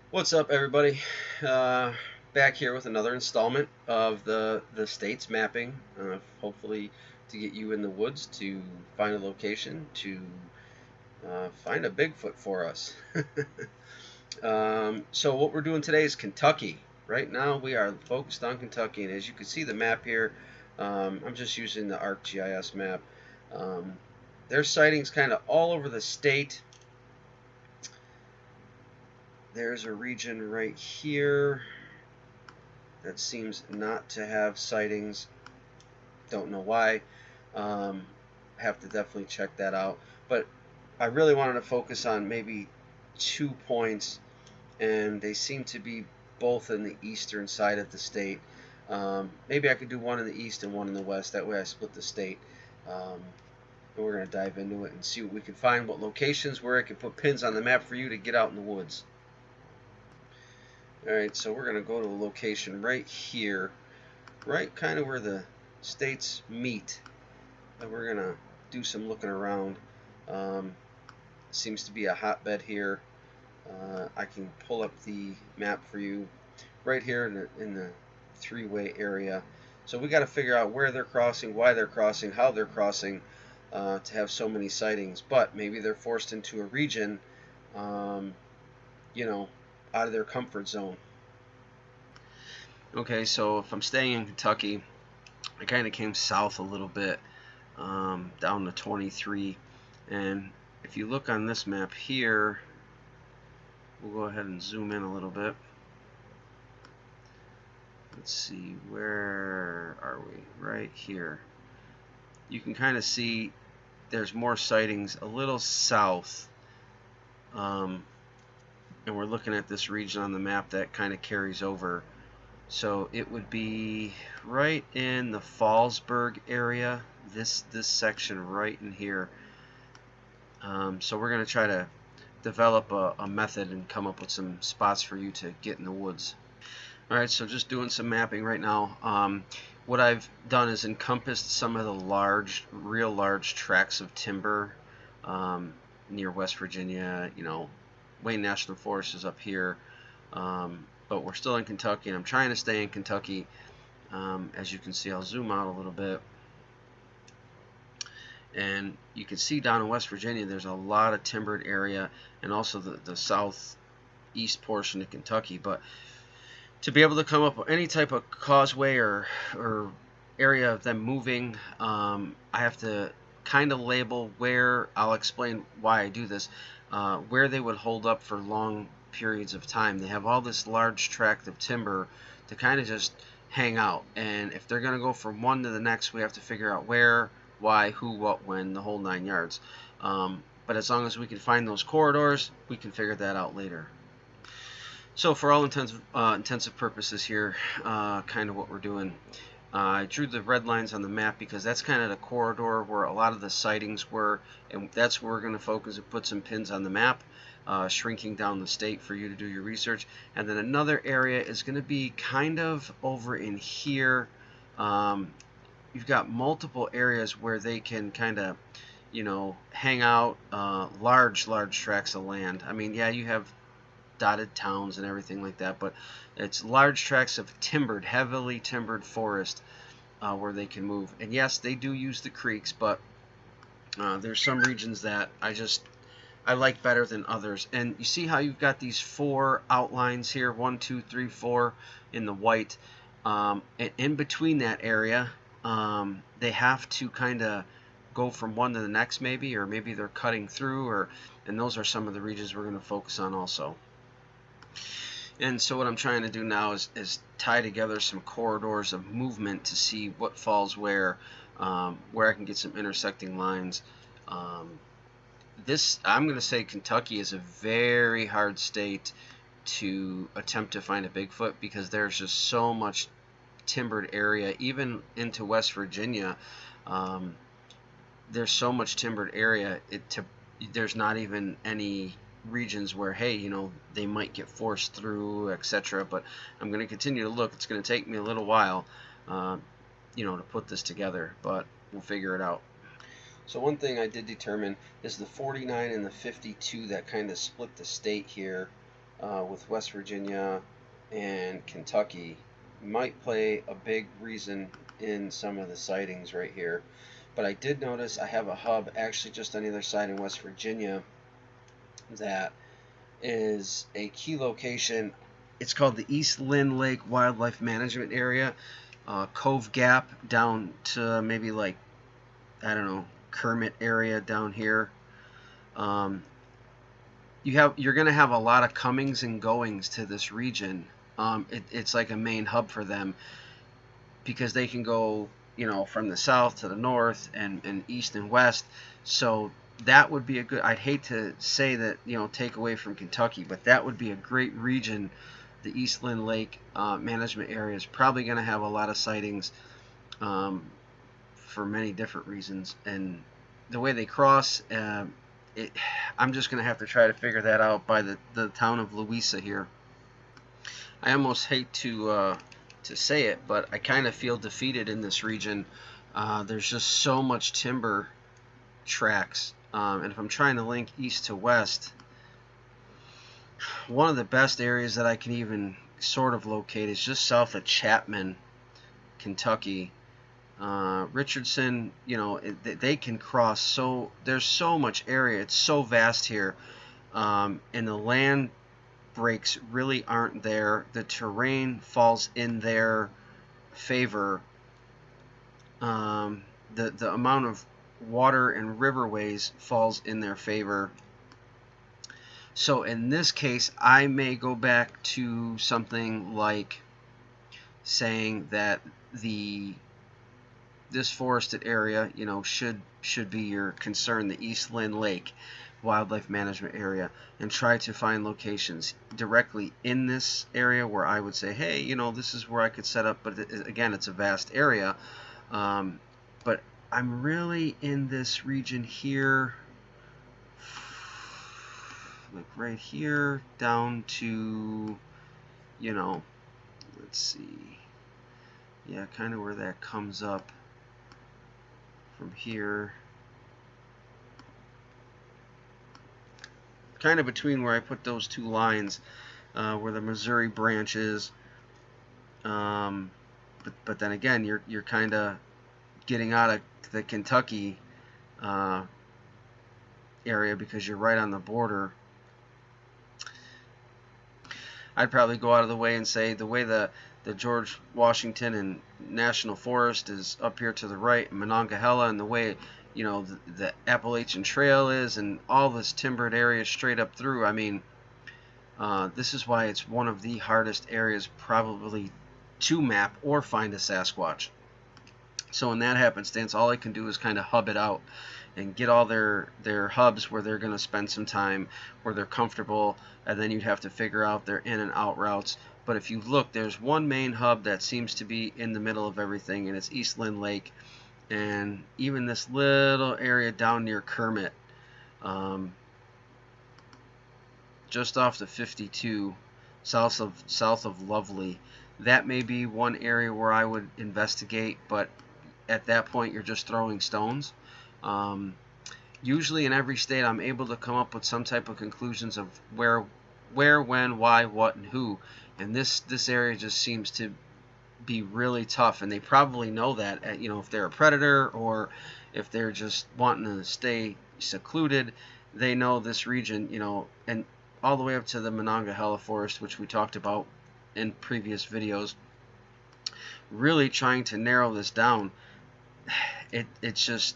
What's up, everybody? Uh, Back here with another installment of the states mapping. Hopefully, to get you in the woods to find a location to find a Bigfoot for us. So what we're doing today is Kentucky. Right now, we are focused on Kentucky, and as you can see the map here, I'm just using the ArcGIS map. Um, there's sightings kind of all over the state. There's a region right here that seems not to have sightings. Don't know why. Um, have to definitely check that out. But I really wanted to focus on maybe 2 points, and they seem to be both in the eastern side of the state. Maybe I could do one in the east and one in the west. That way I split the state. Um, and we're going to dive into it and see what we can find, what locations where I can put pins on the map for you to get out in the woods. Alright, so we're going to go to a location right here, right kind of where the states meet, and we're going to do some looking around. Um, Seems to be a hotbed here. I can pull up the map for you right here in the three-way area. So we got to figure out where they're crossing, why they're crossing, how they're crossing, to have so many sightings. But maybe they're forced into a region, um, you know, out of their comfort zone. Okay, so if I'm staying in Kentucky, I kind of came south a little bit, down to 23. And if you look on this map here, we'll go ahead and zoom in a little bit. Let's see, where are we? Right here. You can kind of see there's more sightings a little south. And we're looking at this region on the map that kind of carries over. So it would be right in the Fallsburg area, this section right in here. So we're going to try to develop a method and come up with some spots for you to get in the woods. Alright, so just doing some mapping right now. What I've done is encompassed some of the real large tracts of timber near West Virginia. Wayne National Forest is up here, but we're still in Kentucky, and I'm trying to stay in Kentucky. As you can see, I'll zoom out a little bit, and you can see down in West Virginia there's a lot of timbered area, and also the southeast portion of Kentucky. But to be able to come up with any type of causeway or area of them moving, I have to kind of label where, I'll explain why I do this, where they would hold up for long periods of time. They have all this large tract of timber to kind of just hang out, and if they're going to go from one to the next, we have to figure out where, why, who, what, when, the whole 9 yards. But as long as we can find those corridors, we can figure that out later. So for all intensive purposes here, kind of what we're doing, I drew the red lines on the map because that's kind of the corridor where a lot of the sightings were, and that's where we're going to focus and put some pins on the map, shrinking down the state for you to do your research. And then another area is going to be kind of over in here. You've got multiple areas where they can kind of, hang out, large tracts of land. I mean, yeah, you have dotted towns and everything like that, but it's large tracts of heavily timbered forest where they can move. And yes, they do use the creeks, but there's some regions that I like better than others. And you see how you've got these 4 outlines here, 1, 2, 3, 4 in the white, and in between that area, they have to kind of go from one to the next, or maybe they're cutting through, and those are some of the regions we're going to focus on also. And so what I'm trying to do now is tie together some corridors of movement to see what falls where I can get some intersecting lines. I'm going to say Kentucky is a very hard state to attempt to find a Bigfoot because there's just so much timbered area. Even into West Virginia, there's so much timbered area. There's not even any regions where, hey, they might get forced through, etc. But I'm going to continue to look. It's going to take me a little while, to put this together, but we'll figure it out. So one thing I did determine is the 49 and the 52 that kind of split the state here. with West Virginia and Kentucky might play a big reason in some of the sightings right here. But I did notice I have a hub actually just on the other side in West Virginia that is a key location. It's called the East Lynn Lake Wildlife Management Area, Cove Gap down to maybe like, I don't know, Kermit area down here. You're going to have a lot of comings and goings to this region. It's like a main hub for them because they can go, from the south to the north and east and west. So that would be a good. I'd hate to say that, take away from Kentucky, but that would be a great region. The East Lynn Lake management area is probably going to have a lot of sightings for many different reasons, and the way they cross. I'm just going to have to try to figure that out by the town of Louisa here. I almost hate to say it, but I kind of feel defeated in this region. There's just so much timber tracks, and if I'm trying to link east to west, one of the best areas that I can even sort of locate is just south of Chapman, Kentucky. Richardson, they can cross. So there's so much area. It's so vast here, and the land breaks really aren't there. The terrain falls in their favor. The amount of water and riverways falls in their favor. So in this case, I may go back to something like saying that this forested area, should be your concern, the East Lynn Lake Wildlife Management Area, and try to find locations directly in this area where I would say, hey, this is where I could set up. But again, it's a vast area. But I'm really in this region here, like right here, down to, let's see, yeah, kind of where that comes up from here, kind of between where I put those two lines, where the Missouri branch is. But then again, you're kind of getting out of the Kentucky area because you're right on the border. I'd probably go out of the way and say the way the George Washington and National Forest is up here to the right, Monongahela, and the way the Appalachian Trail is, and all this timbered area straight up through. I mean, this is why it's one of the hardest areas probably to map or find a Sasquatch. So in that happenstance, all I can do is kind of hub it out and get all their hubs where they're going to spend some time, where they're comfortable, and then you'd have to figure out their in and out routes. But if you look, there's one main hub that seems to be in the middle of everything, and it's East Lynn Lake, and even this little area down near Kermit, just off the 52, south of Lovely. That may be one area where I would investigate, but at that point you're just throwing stones. Usually in every state I'm able to come up with some type of conclusions of where, when, why, what, and who. And this area just seems to be really tough, and they probably know that, if they're a predator or if they're just wanting to stay secluded, they know this region, and all the way up to the Monongahela Forest, which we talked about in previous videos. Really trying to narrow this down, it's just,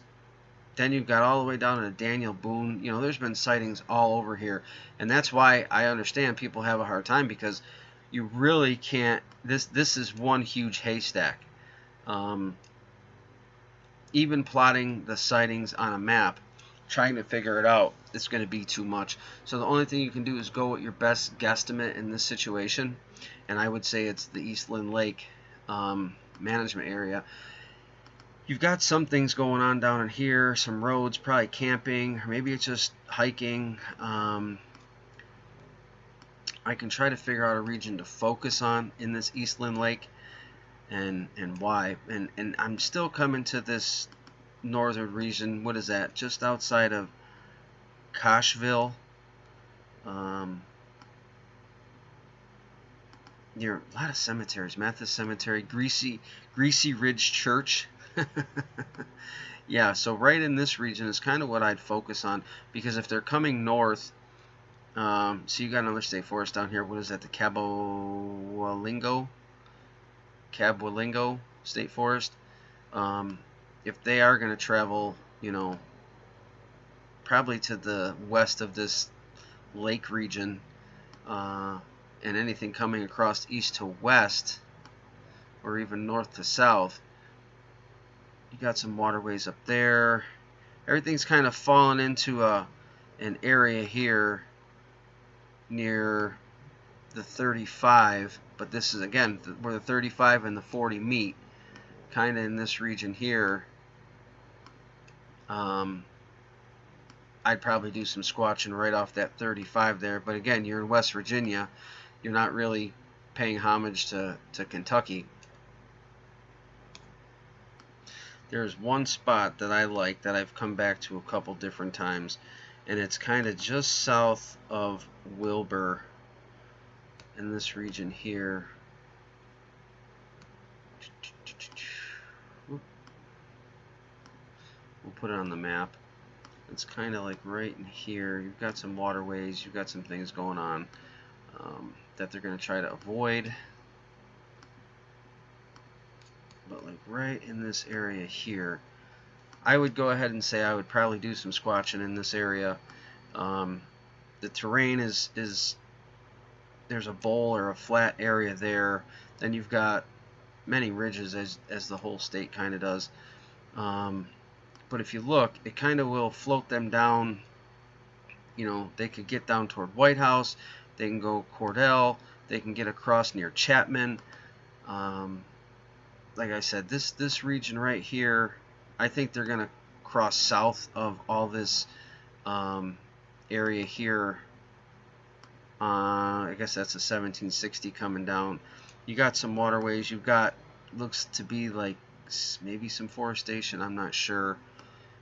then you've got all the way down to Daniel Boone. There's been sightings all over here, and that's why I understand people have a hard time, because you really can't. This is one huge haystack. Even plotting the sightings on a map, trying to figure it out, it's going to be too much. So the only thing you can do is go with your best guesstimate in this situation, and I would say it's the East Lynn Lake management area. You've got some things going on down in here, some roads, probably camping, or maybe it's just hiking. I can try to figure out a region to focus on in this East Lynn Lake, and why. And I'm still coming to this northern region. What is that? Just outside of Koshville. near a lot of cemeteries. Methodist Cemetery, Greasy Ridge Church. Yeah, so right in this region is kind of what I'd focus on, because if they're coming north, so you got another state forest down here. What is that? The Cabwalingo State Forest. Um, if they are going to travel, probably to the west of this lake region, and anything coming across east to west, or even north to south, you got some waterways up there. Everything's kind of fallen into an area here near the 35, but this is again where the 35 and the 40 meet, kind of in this region here. I'd probably do some squatching right off that 35 there, but again, you're in West Virginia, you're not really paying homage to Kentucky. There's one spot that I like that I've come back to a couple different times, and it's kind of just south of Wilbur in this region here. We'll put it on the map. It's kind of like right in here. You've got some waterways, you've got some things going on that they're going to try to avoid. But like right in this area here, I would go ahead and say I would probably do some squatching in this area. The terrain is there's a bowl or a flat area there. Then you've got many ridges, as the whole state kind of does. But if you look, it kind of will float them down. They could get down toward White House. They can go Cordell. They can get across near Chapman. Like I said, this region right here, I think they're going to cross south of all this area here. I guess that's a 1760 coming down. You got some waterways. You've got, looks to be like maybe some forestation. I'm not sure.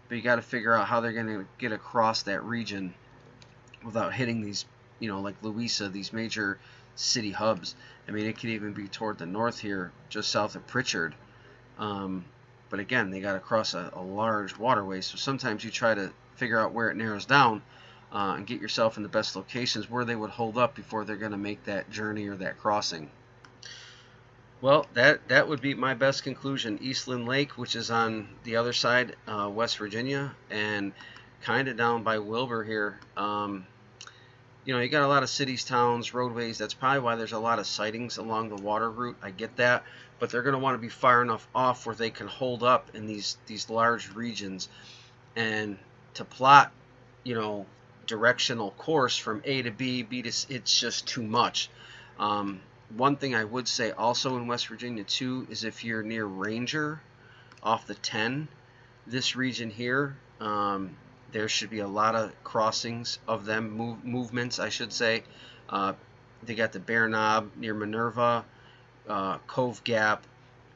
But you got to figure out how they're going to get across that region without hitting these, like Louisa, these major city hubs. I mean, it could even be toward the north here, just south of Pritchard. But again, they got to cross a large waterway. So sometimes you try to figure out where it narrows down and get yourself in the best locations where they would hold up before they're going to make that journey or that crossing. Well, that would be my best conclusion. Eastland Lake, which is on the other side, West Virginia, and kind of down by Wilbur here. You got a lot of cities, towns, roadways. That's probably why there's a lot of sightings along the water route. I get that, but they're going to want to be far enough off where they can hold up in these large regions, and to plot, directional course from A to B, B to C, it's just too much. One thing I would say also in West Virginia too is if you're near Ranger off the 10, this region here, there should be a lot of crossings of them, movements I should say. They got the Bear Knob near Minerva, Cove Gap.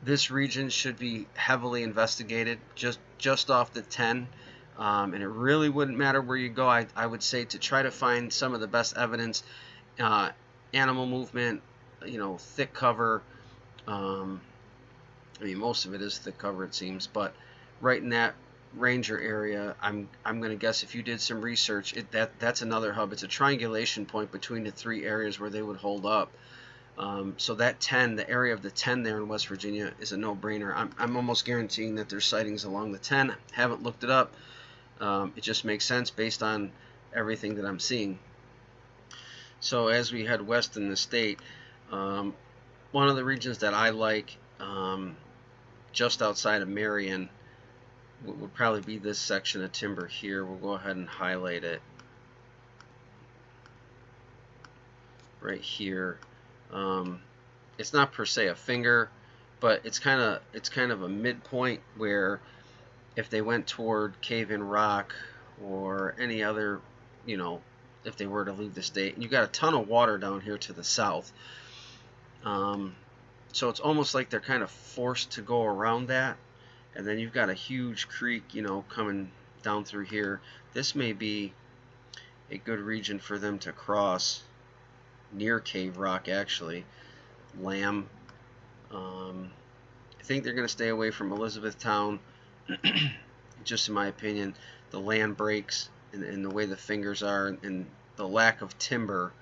This region should be heavily investigated just off the 10. And it really wouldn't matter where you go. I would say to try to find some of the best evidence, animal movement, thick cover. I mean, most of it is thick cover, it seems, but right in that Ranger area, I'm going to guess if you did some research, that's another hub. It's a triangulation point between the three areas where they would hold up. So that 10, the area of the 10 there in West Virginia, is a no-brainer. I'm almost guaranteeing that there's sightings along the 10. Haven't looked it up. It just makes sense based on everything that I'm seeing. So as we head west in the state, one of the regions that I like, just outside of Marion, would probably be this section of timber here. We'll go ahead and highlight it right here. It's not per se a finger, but it's kind of a midpoint where if they went toward Cave-in Rock or any other, if they were to leave the state, and you got a ton of water down here to the south. So it's almost like they're kind of forced to go around that. And then you've got a huge creek, coming down through here. This may be a good region for them to cross near Cave Rock, actually. lamb. I think they're going to stay away from Elizabethtown. Just in my opinion, the land breaks and the way the fingers are and the lack of timber.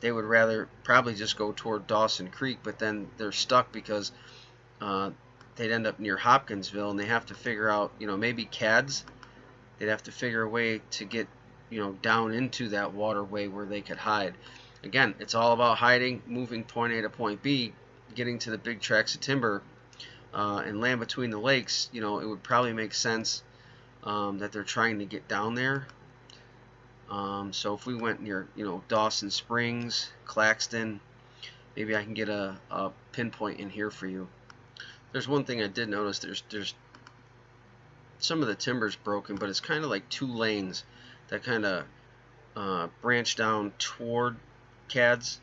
They would rather probably just go toward Dawson Creek, but then they're stuck because they'd end up near Hopkinsville, and they have to figure out, maybe CADs. They'd have to figure a way to get, down into that waterway where they could hide. Again, it's all about hiding, moving point A to point B, getting to the big tracts of timber, and land between the lakes. It would probably make sense that they're trying to get down there. So if we went near, Dawson Springs, Claxton, maybe I can get a pinpoint in here for you. There's one thing I did notice. There's some of the timber's broken, but it's kind of like two lanes that kind of branch down toward CADS,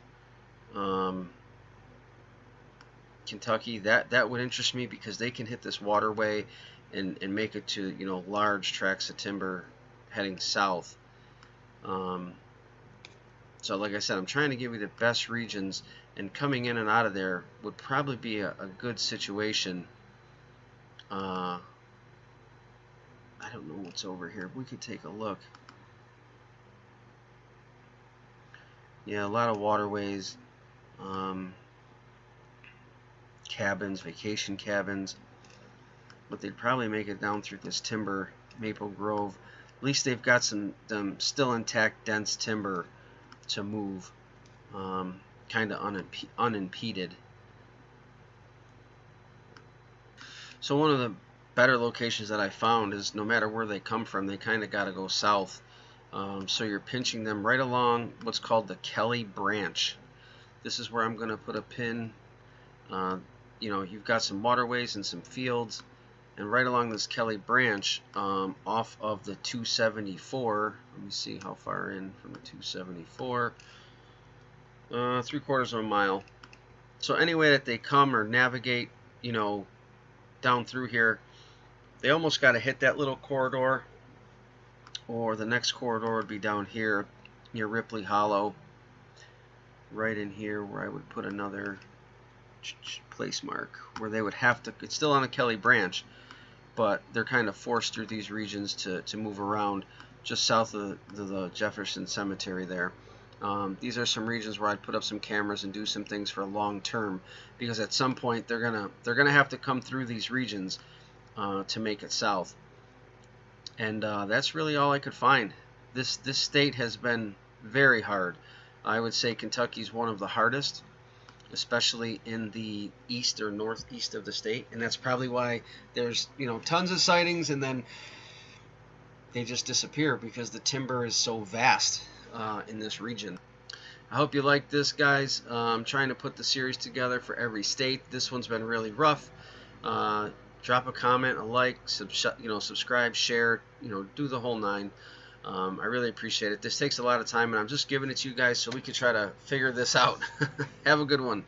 Kentucky. That would interest me because they can hit this waterway and make it to large tracts of timber heading south. So like I said, I'm trying to give you the best regions, and coming in and out of there would probably be a good situation. I don't know what's over here. We could take a look. Yeah, a lot of waterways, cabins, vacation cabins, but they'd probably make it down through this timber, Maple Grove. At least they've got some still intact, dense timber to move, kind of unimpeded. So one of the better locations that I found is, no matter where they come from, they kind of got to go south. So you're pinching them right along what's called the Kelly Branch. This is where I'm going to put a pin. You've got some waterways and some fields, and right along this Kelly Branch, off of the 274. Let me see how far in from the 274. 3/4 of a mile. So any way that they come or navigate, down through here, they almost got to hit that little corridor, or the next corridor would be down here near Ripley Hollow, right in here where I would put another place mark where they would have to. It's still on a Kelly Branch, but they're kind of forced through these regions to move around just south of the Jefferson Cemetery there. These are some regions where I'd put up some cameras and do some things for long term, because at some point they're gonna have to come through these regions to make it south. And that's really all I could find. This state has been very hard. I would say Kentucky's one of the hardest, especially in the east or northeast of the state, and that's probably why there's tons of sightings, and then they just disappear because the timber is so vast in this region. I hope you like this, guys. I'm trying to put the series together for every state. This one's been really rough. Drop a comment, a like, subscribe, share, do the whole nine. I really appreciate it. This takes a lot of time, and I'm just giving it to you guys so we can try to figure this out. Have a good one.